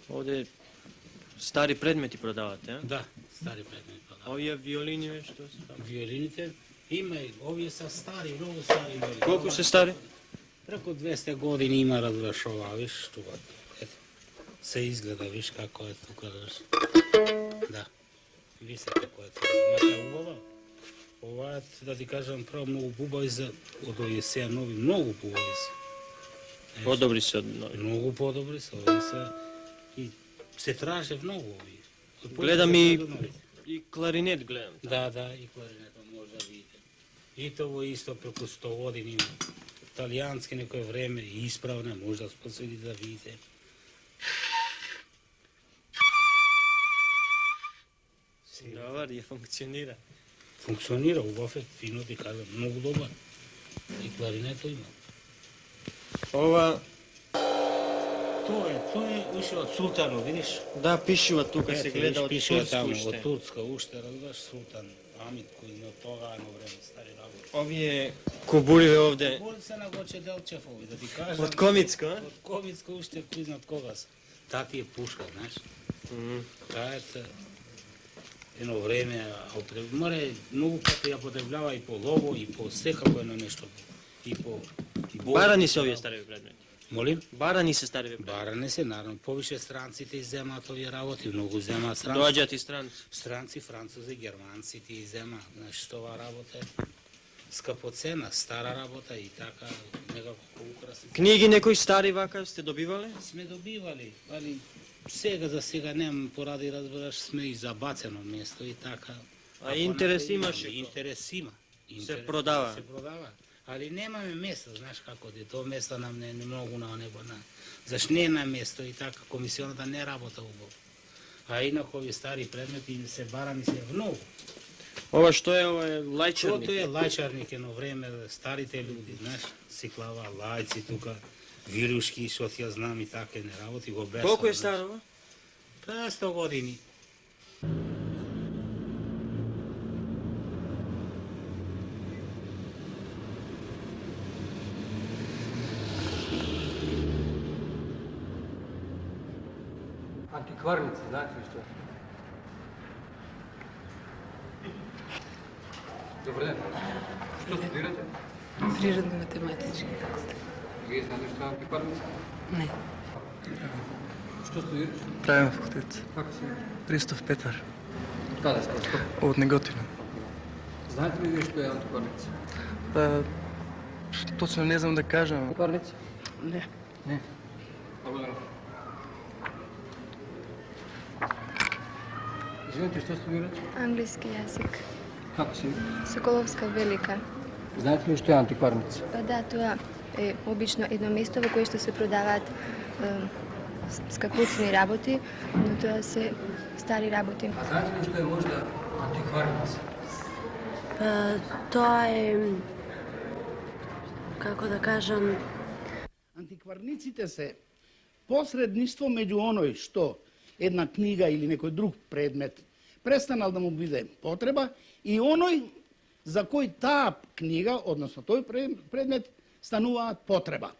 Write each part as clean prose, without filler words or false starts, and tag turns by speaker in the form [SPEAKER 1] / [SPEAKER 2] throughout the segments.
[SPEAKER 1] Ovdje stari predmeti prodavate, a?
[SPEAKER 2] Da, stari predmeti prodavate.
[SPEAKER 1] Ovdje violini, što su tamo?
[SPEAKER 2] Violinite ima, ovi sa stari, mnogo stari violini.
[SPEAKER 1] Koliko su stari?
[SPEAKER 2] Preko 200 godina ima razvršova, viš, čuvat. Eto, se izgleda, viš kako je tu gledaš. Da, vidi se kako je to. Imate ubava? Ova, da ti kažem, pravo mnogo bubaviza, od ovih se novi, mnogo bubaviza.
[SPEAKER 1] Podobri se od novih.
[SPEAKER 2] Mnogo podobri se, ovi se, i se traže mnogo ovih.
[SPEAKER 1] Gledam i klarinet gledam.
[SPEAKER 2] Da, i klarinetom možda vidite. I to ovo isto preko 100 godina ima. Italijanski neko je vreme ispravne, možda sposobni da vidite.
[SPEAKER 1] Dobar je, funkcionira.
[SPEAKER 2] Funkcionira u Bafet, fino ti kažem, mnogo dobar. I klarineto ima.
[SPEAKER 1] Ova...
[SPEAKER 2] To je više od sultanu, vidiš?
[SPEAKER 1] Da, pišiva tu kad se gleda od
[SPEAKER 2] Turske
[SPEAKER 1] Turske ušte.
[SPEAKER 2] Od Turska ušte, razgledaš sultan Hamid koji je od toga jedno vreme stari rabor.
[SPEAKER 1] Ovi je kuburive ovdje.
[SPEAKER 2] Boli se na goće Delčefovi, da ti kažem.
[SPEAKER 1] Od Komicko, a?
[SPEAKER 2] Od Komicko ušte, priznat koga sam. Ta ti je puška, znaš? Ta je jedno vreme, more mnogo kako je upotrebljava i po lovo, i po sve kako je na nešto. I po...
[SPEAKER 1] Barani se ovdje stari predmeti.
[SPEAKER 2] Molim?
[SPEAKER 1] Barani se stari predmeti.
[SPEAKER 2] Barane se, naravno, poviše stranci ti zema to je raboti, mnogo zema stranci.
[SPEAKER 1] Dođa ti stranci.
[SPEAKER 2] Stranci, Francuzi, Germanci ti zema, znači ova rabota je skapocena, stara rabota i taka nekako ukrasna.
[SPEAKER 1] Knjigi nekoj stari vakav ste dobivali?
[SPEAKER 2] Sme dobivali, ali za svega nemam poradi razbiraš, sme i zabaceno mjesto i taka.
[SPEAKER 1] A interes imaš?
[SPEAKER 2] Interes ima.
[SPEAKER 1] Se prodava?
[SPEAKER 2] Se prodava. Ali nema mi mjesta, znaš kako je, to mjesto nam ne mogu na nebo. Zaš nema mjesto i taka komisionata ne rabota u Bogu. A inak ovi stari predmeti se barani se mnogo.
[SPEAKER 1] Ovo što je, ovo je lajčarnik?
[SPEAKER 2] To je lajčarnik jedno vreme, stari te ljudi, znaš, siklava, lajci, tuka, viljuški, što ti ja znam i take ne raboti go bez.
[SPEAKER 1] Koliko je staro ovo?
[SPEAKER 2] Pa 100 godini.
[SPEAKER 3] Antikvarnici, znate li što? Dobar dan. Što studirate?
[SPEAKER 4] Prirodno-matematički.
[SPEAKER 3] Vi znate što je antikvarnica?
[SPEAKER 4] Ne.
[SPEAKER 3] Što studirate?
[SPEAKER 5] Правен факултет.
[SPEAKER 3] Kako se ime?
[SPEAKER 5] Ристов Петар.
[SPEAKER 3] Kada ste vas?
[SPEAKER 5] От Неготина.
[SPEAKER 3] Znate li vi što je antikvarnica?
[SPEAKER 5] Па, точно не знам да кажам.
[SPEAKER 3] Antikvarnica?
[SPEAKER 4] Ne.
[SPEAKER 3] Ne. Благодарам. Извинете, što studirate?
[SPEAKER 6] Английски язик.
[SPEAKER 3] Kako se ime?
[SPEAKER 6] Соколовска велика.
[SPEAKER 3] Знаете ли što je antikvarnica?
[SPEAKER 6] Па да, тоа е обично едно место во кое што се продаваат скапуцни работи, но тоа се стари работи.
[SPEAKER 3] A znate li što je možda antikvarnica?
[SPEAKER 4] Pa to je, kako da kažem...
[SPEAKER 7] Антикварниците се посредништво меѓу оној што една книга или некој друг предмет престанал да му биде потреба и оној за кој таа книга, односно тој предмет, стануваат потреба.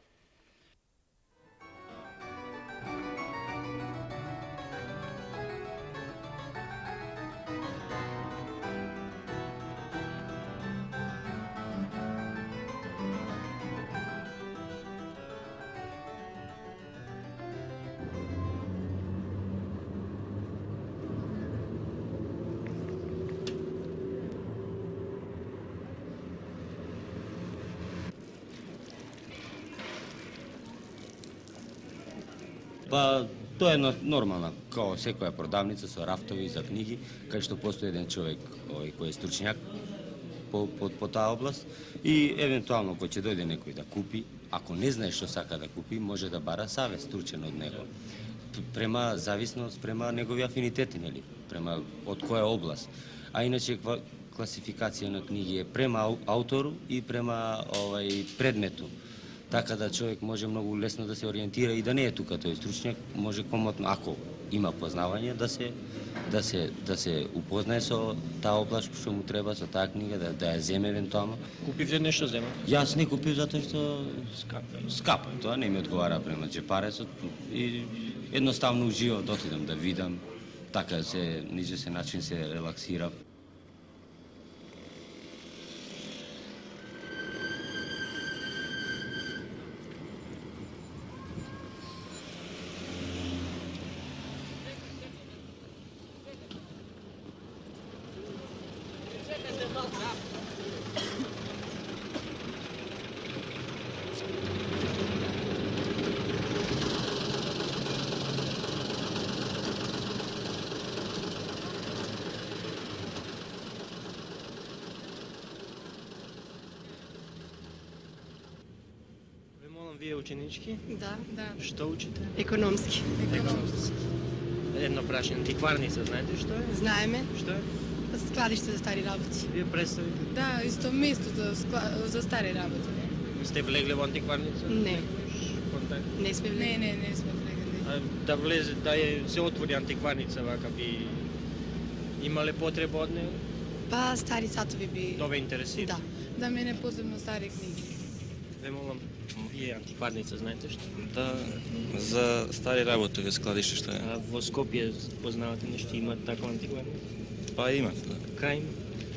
[SPEAKER 8] Па, тоа е нормално, као секоја продавница со рафтови за книги, кај што постои еден човек кој е стручњак по таа област и евентуално кој ќе дојде некој да купи, ако не знае што сака да купи, може да бара savет стручен од него. Према зависност, према негови афинитети, нели? Према од која област. А иначе класификација на книги е према аутору и према предмету. Така да човек може многу лесно да се ориентира и да не е тука тој стручњак, може комотно, ако има познавање, да се упознае со таа област што му треба, со таа книга, да ја земе евентуално.
[SPEAKER 1] Купивте нешто зема?
[SPEAKER 8] Јас не купив затоа што скапа. Тоа не ми одговара према джепарецот и едноставно уживав да отидам да видам, така се, ниже се начин се релаксирав.
[SPEAKER 1] Ве молам, вие ученички,
[SPEAKER 4] Да, да.
[SPEAKER 1] што учите?
[SPEAKER 4] Економски.
[SPEAKER 1] Едно прашање, антикварница, знаете што е?
[SPEAKER 9] Знаеме,
[SPEAKER 1] Што е?
[SPEAKER 9] складище за стари работи.
[SPEAKER 1] Вие представите?
[SPEAKER 9] Да, исто место за стари работи.
[SPEAKER 1] Сте влегле во антикварница?
[SPEAKER 9] Не.
[SPEAKER 1] Контакт?
[SPEAKER 9] Не сме влегли. Не сме влегли.
[SPEAKER 1] А, да влезе, се отвори антикварница, вака би имале потреба од неја?
[SPEAKER 9] Па стари сатови би...
[SPEAKER 1] Да ве интересира?
[SPEAKER 9] Да.
[SPEAKER 4] Да мене посебно стари книги.
[SPEAKER 1] Ве молам, вие антикварница, знаете што?
[SPEAKER 5] Да, за стари работови складище што е.
[SPEAKER 1] А во Скопје познавате нешто, имат таква антикварница?
[SPEAKER 5] Па имат, да.
[SPEAKER 1] Кај има?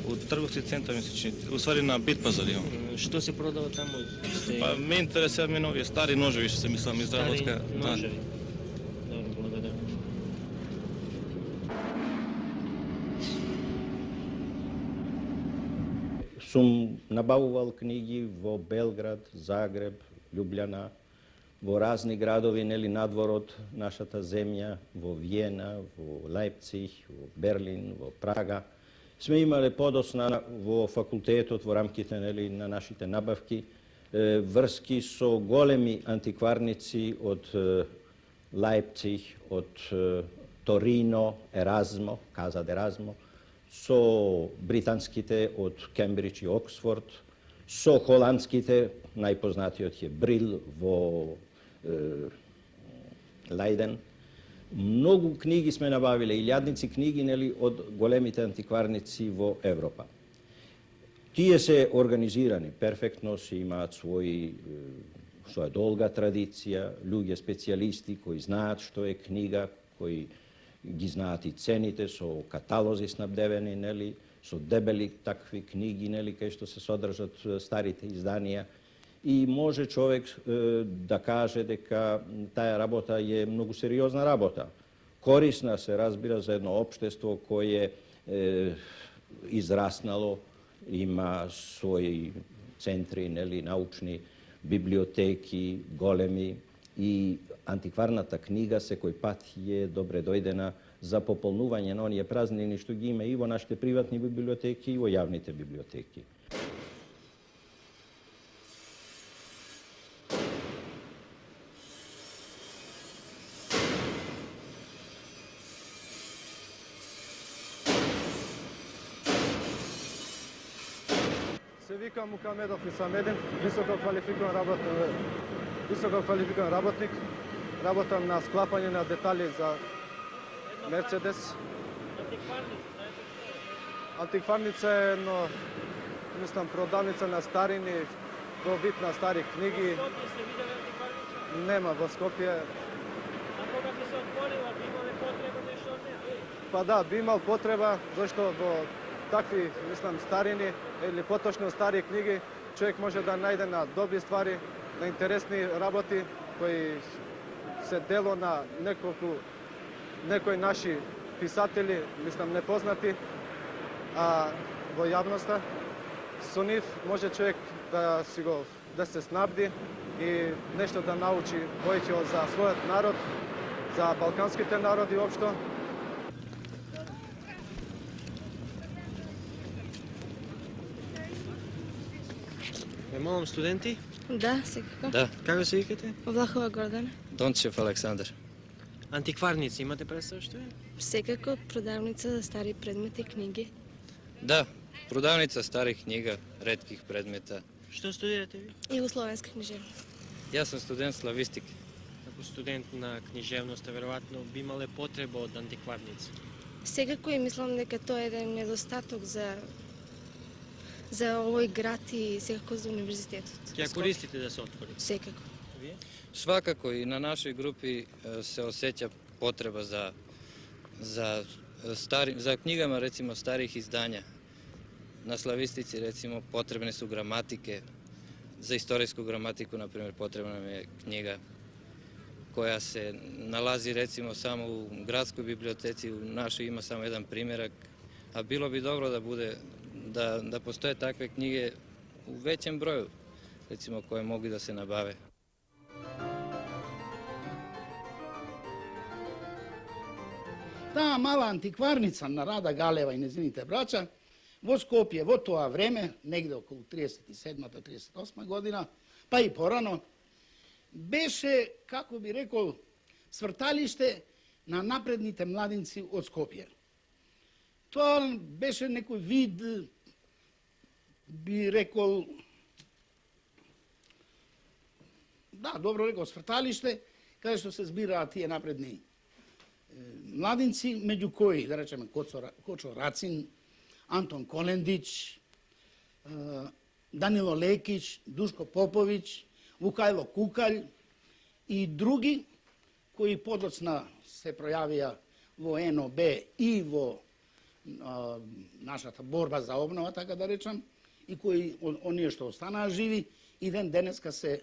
[SPEAKER 5] У трговски центар ми се чини, усвари на Бит пазар имам.
[SPEAKER 1] Што се продава таму? Сте...
[SPEAKER 5] Па ме интересира ме нови стари ножеви што се мислам изработка.
[SPEAKER 1] Стари ножеви. Добро, благодарам.
[SPEAKER 10] Сум набавувал книги во Белград, Загреб, Љубљана, во разни градови, нели надвор од нашата земја, во Виена, во Лајпциг, во Берлин, во Прага. Сме имале подосна во факултетот во рамките нели на нашите набавки врски со големи антикварници од Лајпциг, од Торино, Еразмо, Каза де Еразмо, со британските од Кембридж и Оксфорд, со холандските, најпознатиот е Брил во Лајден. Многу книги сме набавиле, илјадници книги нели од големите антикварници во Европа. Тие се организирани перфектно, си имаат своја долга традиција, луѓе специјалисти кои знаат што е книга, кои ги знаат и цените, со каталози снабдевени, нели, со дебели такви книги, нели, кај што се содржат старите изданија. И може човек да каже дека таа работа е многу сериозна работа. Корисна се разбира за едно општество кое израснало, има своји центри, нели, научни, библиотеки, големи, и антикварната книга секој пат е добре дојдена за пополнување на оние празнини што ги има и во нашите приватни библиотеки и во јавните библиотеки.
[SPEAKER 11] Се викам Мукамедов Исамедин, високо квалификуван работник. Работам на склапање на детали за Мерцедес. Антикварница е едно, мислам, продавница на старини, до вид на стари книги. Нема во Скопје.
[SPEAKER 1] А кога би се отворила, би имале потреба нешто од неја?
[SPEAKER 11] Па да, би имал потреба, зашто во такви, мислам, старини или поточно стари книги, човек може да најде на добри ствари, на интересни работи кои се дело на некои наши писатели, мислам, непознати, а во јавноста. Со нив може човек да се снабди и нешто да научи повеќе за својот народ, за балканските народи општо.
[SPEAKER 1] Ве молам, студенти?
[SPEAKER 4] Да, секако.
[SPEAKER 5] Да,
[SPEAKER 1] Како се викате?
[SPEAKER 4] Влахова Гордана.
[SPEAKER 5] Дончев Александар.
[SPEAKER 1] Антикварници, имате представа што е?
[SPEAKER 4] Секако продавница за стари предмети и книги.
[SPEAKER 5] Да, продавница старих книга, ретких предмета.
[SPEAKER 1] Што студирате ви?
[SPEAKER 4] Југословенска книжевност.
[SPEAKER 5] Јас сум студент славистик.
[SPEAKER 1] Како студент на книжевност, веројатно би имале потреба од антикварници.
[SPEAKER 4] Секако и мислам дека тоа е еден недостаток за овој град и секако за универзитетот.
[SPEAKER 1] Ќе ја користите да се отвори?
[SPEAKER 4] Секако.
[SPEAKER 1] Svakako i na našoj grupi se osjeća potreba za knjigama recimo starih izdanja. Na slavistici recimo potrebne su gramatike, za istorijsku gramatiku na primjer potrebna nam je knjiga koja se nalazi recimo samo u gradskoj biblioteci, u našoj ima samo jedan primjerak, a bilo bi dobro da postoje takve knjige u većem broju, recimo koje mogu da se nabave.
[SPEAKER 7] Ta mala antikvarnica na Rada Galeva i nezinite braća, vo Skopje, vo toa vreme, negde oko 37. do 38. godina, pa i porano, beše, kako bi rekao, svrtalište na naprednite mladinci od Skopje. To beše nekoj vid, bi rekao, da, dobro rekao, svrtalište, kada što se zbira tije napredni mladinci, među koji, da rečemo, Kočo Racin, Anton Kolendić, Danilo Lekić, Duško Popović, Vukajlo Kukalj i drugi koji podocna se projavija vo NOB i vo naša ta borba za obnova, tako da rečem, i koji oni što ostana živi i deneska se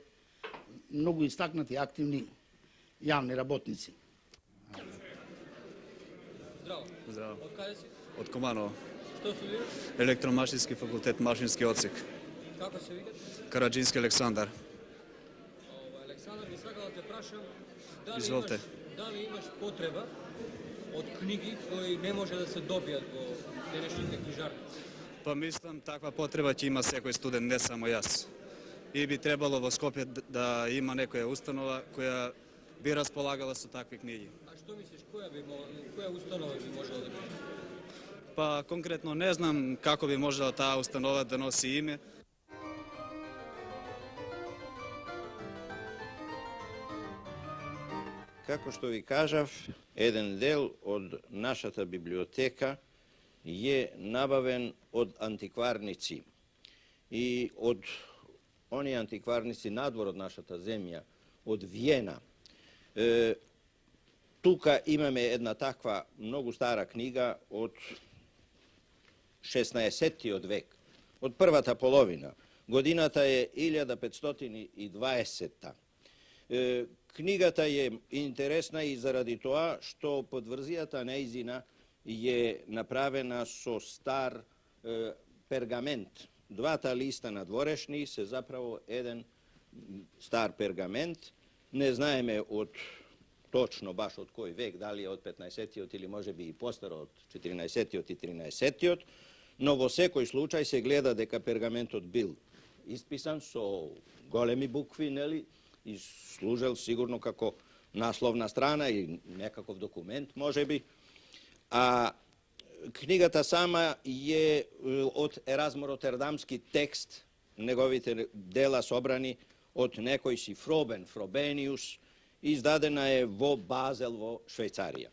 [SPEAKER 7] mnogo istaknuti aktivni javni rabotnici.
[SPEAKER 12] Zdravo.
[SPEAKER 13] Zdravo.
[SPEAKER 12] Od kada si?
[SPEAKER 13] Od Komanova.
[SPEAKER 12] Što studiraš?
[SPEAKER 13] Elektromašinski fakultet, mašinski odsek.
[SPEAKER 12] Kako se vidi?
[SPEAKER 13] Karadžinski Aleksandar.
[SPEAKER 12] Aleksandar, bi svega da te prašam,
[SPEAKER 13] Izvolite.
[SPEAKER 12] da li imaš potreba od knjigi koji ne može da se dobija do današnjih knjižarnici?
[SPEAKER 13] Pa mislim, takva potreba će ima svekoj student, ne samo jas. I bi trebalo vo Skopje da ima nekoja ustanova koja bi raspolagala su takve knjigi.
[SPEAKER 12] A što misliš, koja ustanova bi možela da biti?
[SPEAKER 13] Pa konkretno ne znam kako bi možda ta ustanova da nosi ime.
[SPEAKER 10] Kako što vi kažav, jedan del od našata biblioteka je nabaven od antikvarnici. I od oni antikvarnici nadvor od našata zemlja, od Vijena. Tuka imame jedna takva mnogo stara knjiga od 16. od vek, od prvata polovina. Godinata je 1520. Knjigata je interesna i zaradi toa što podvrzijata neizina je napravena so star pergament. Dva ta lista na dvorešni se zapravo jedan star pergament. Ne znajeme od točno baš od koji vek, da li je od 15. ili može bi i postaro od 14. i 13. No vo sekoj slučaj se gleda deka pergamentot bil ispisan so golemi bukvi, neli, i služel sigurno kako naslovna strana ili nekakav dokument, može bi. A knjigata sama je od Erasmo Rotterdamski tekst, njegovite dela sobrani od nekoj si Frobenius, izdadena je vo Basel, vo Švejcarija.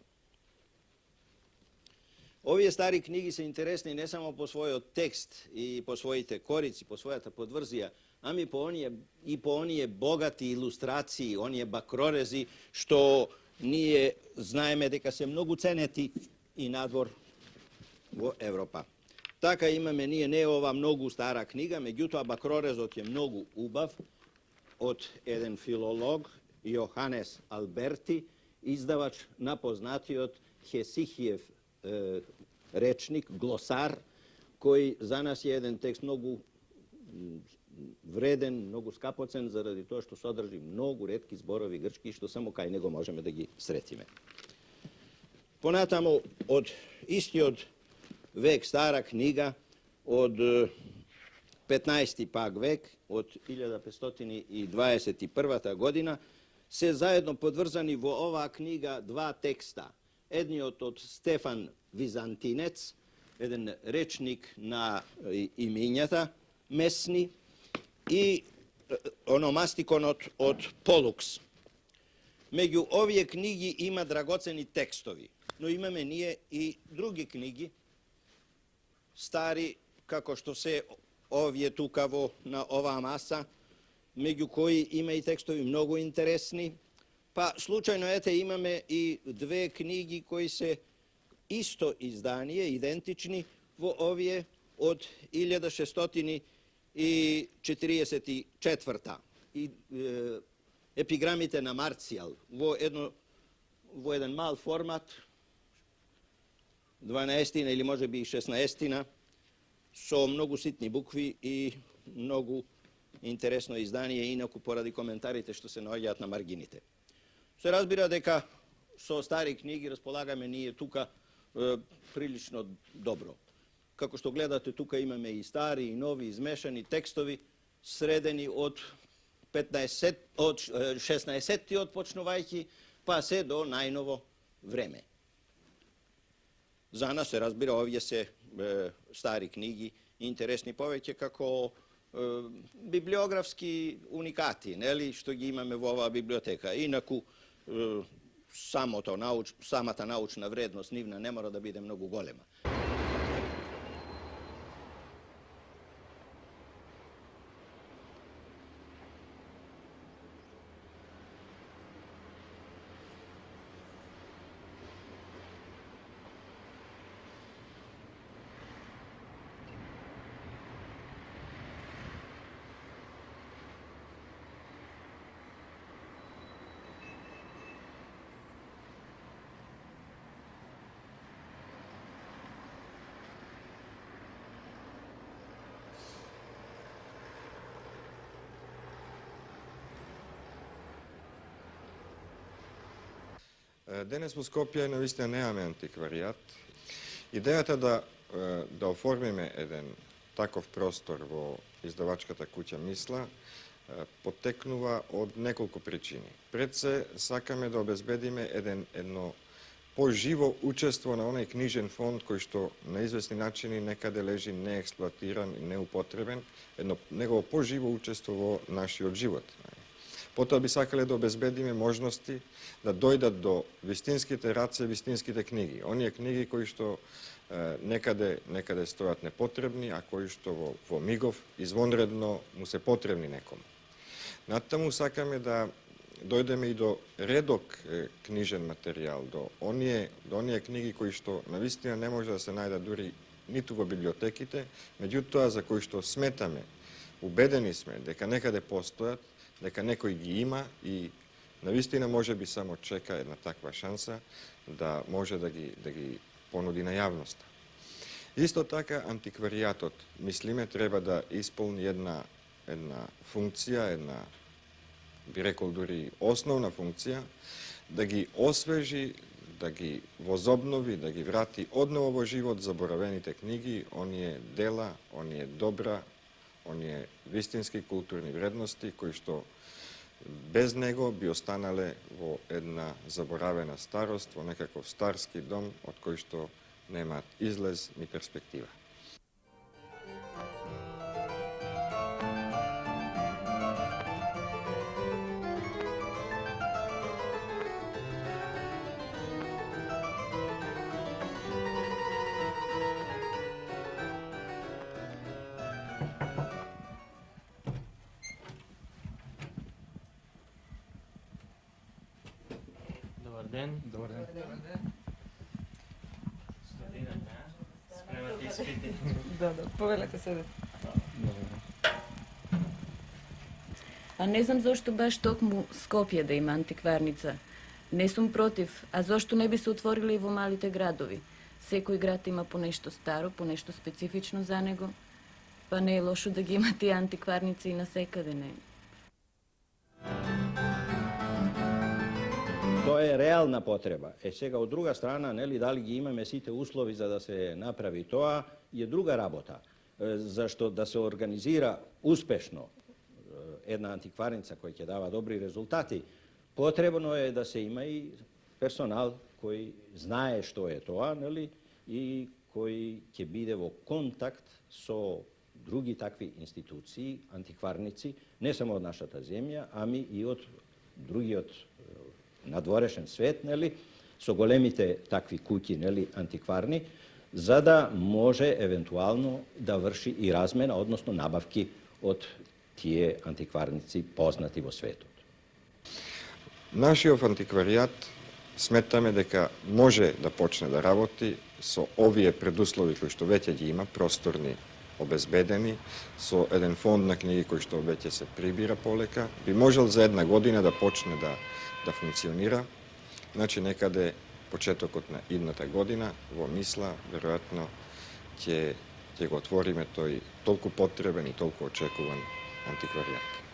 [SPEAKER 10] Ovi stari knjigi se interesni ne samo po svoj tekst i po svojite korici, po svojata podvrzija, ami po onije bogati ilustraciji, onije bakrorezi, što nije, znajme, deka se mnogo ceneti i nadvor vo Evropa. Taka imame nije ne ova mnogo stara knjiga, međutim, bakrorezot je mnogo ubav od jedan filolog, Johannes Alberti, izdavač napoznati od Hesihijev rečnik, glosar, koji za nas je jedan tekst mnogo vreden, mnogo skapocen, zaradi to što sadrži mnogo retki zborovi grčki, što samo kaj nego možemo da gi sretime. Ponatamo isti od vek stara knjiga, od 15. pak vek, od 1521. godina, se zajedno podvrzani vo ova knjiga dva teksta. Jedni od Stefan Vizantinec, jedan rečnik na iminjata mesni, i onomastikon od Pollux. Među ovije knjigi ima dragoceni tekstovi, no imame nije i drugi knjigi, stari, kako što se ovdje tukavo na ova masa, među koji ima i tekstovi mnogo interesni. Pa slučajno imame i dve knjigi koji se isto izdanije, identični, ovije od 1644. I epigramite na Marcijal. Ovo jedan mal format, 12 ili može bi i 16, so mnogo sitni bukvi i mnogo interesno izdanije, inaku poradi komentarite što se nađat na marginite. Se razbira deka so stari knjigi raspolagame nije tuka prilično dobro. Kako što gledate, tuka imame i stari i novi izmešani tekstovi, sredeni od 16. odpočnuvajki pa se do najnovo vreme. Za nas se razbira ovdje se stari knjigi interesni poveće kako bibliografski unikati, što imame u ova biblioteka. Inaku, sama ta naučna vrednost nivna ne mora da bude mnogo golema.
[SPEAKER 14] Денес во Скопје навистина немаме антикваријат. Идејата да оформиме еден таков простор во издавачката куќа Мисла потекнува од неколку причини. Пред се сакаме да обезбедиме едно поживо учество на онај книжен фонд кој што на известни начини некаде лежи неексплоатиран и неупотребен, едно негово поживо учество во нашиот живот. Потоа би сакале да обезбедиме можности да дојдат до вистинските раце, вистинските книги. Оние книги кои што некаде стојат непотребни, а кои што во мигов извонредно му се потребни некому. Натаму сакаме да дојдеме и до редок книжен материјал, до оние книги кои што навистина не може да се најдат дури ниту во библиотеките, меѓутоа за кои што сметаме, убедени сме дека некаде постојат, дека некој ги има и навистина може би само чека една таква шанса да може да ги понуди на јавноста. Исто така антикваријатот, мислиме, треба да исполни една функција, една би рекол дури основна функција, да ги освежи, да ги возобнови, да ги врати одново во живот заборавените книги, оние дела, оние добра, оние вистински културни вредности кои што без него би останале во една заборавена старост, во некаков старски дом од кој што немаат излез ни перспектива.
[SPEAKER 2] Добар ден. Студентите, спремате испити.
[SPEAKER 15] Да, повелете седете. А не знам зошто баш токму Скопје да има антикварница. Не сум против, а зошто не би се отворили и во малите градови? Секој град има по нешто старо, по нешто специфично за него. Па не е лошо да ги има тие антикварници и насекаде, не.
[SPEAKER 10] To je realna potreba. Сега od druga strana, da li imame site uslovi za da se napravi to, je druga rabota. Zašto da se organizira uspešno jedna antikvarnica koja će dava dobri rezultati, potrebno je da se ima i personal koji znaje što je to, i koji će bide vo kontakt so drugi takvi instituciji, antikvarnici, ne samo od našata zemlja, a mi i od drugi od nadvorešen svet, so golemite takvi kući, antikvarni, za da može eventualno da vrši i razmena, odnosno nabavki od tije antikvarnici poznati vo svetu.
[SPEAKER 14] Нашиот антикваријат сметаме дека може да почне да работи со овие предуслови кои што веќе ги има, просторни, обезбедени, со еден фонд на книги кој што веќе се прибира полека, би можел за една година да почне да функционира. Значи некаде почетокот на идната година во Мисла, веројатно ќе го отвориме тој толку потребен и толку очекуван антикваријат.